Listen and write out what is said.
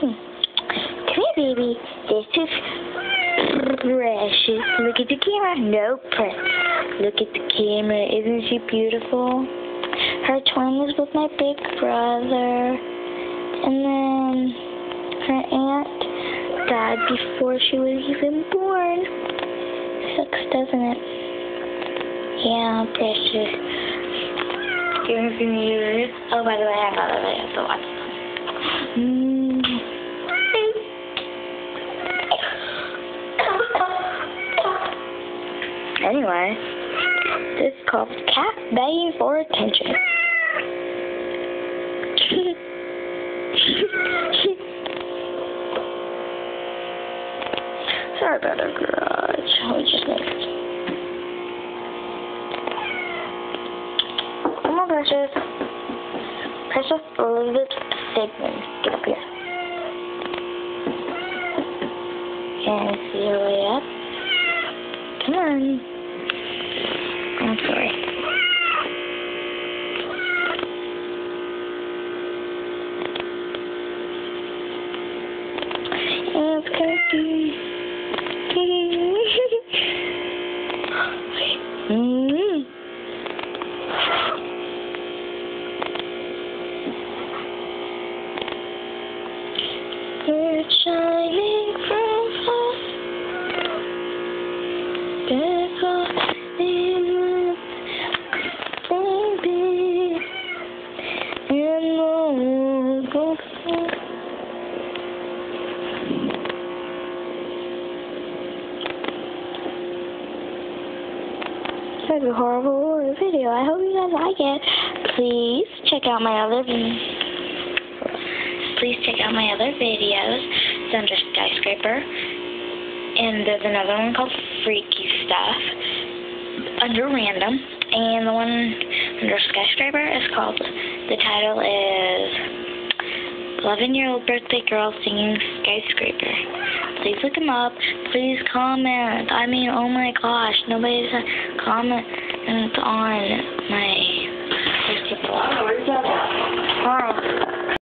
Come here, baby. This is Precious. Look at the camera. No, Prince. Look at the camera. Isn't she beautiful? Her twin is with my big brother. And then her aunt died before she was even born. Sucks, doesn't it? Yeah, Precious. Give me some news. Oh, by the way, I have other videos to watch. Anyway, this is called Cat Begging for Attention. Sorry about our garage. We just missed. Come on, Precious. Precious Elizabeth Sigmund. Get up here. And see your way up. Come on. I'm sorry. It's cookie. You're shining from us. That's a horrible video. I hope you guys like it. Please check out my other videos. It's under Skyscraper. And there's another one called Freaky Stuff under Random. And the one under Skyscraper is called, the title is 11-Year-Old Birthday Girl Singing Skyscraper. Please look them up. Please comment. I mean, oh my gosh, nobody's comment on my Facebook blog. Hi.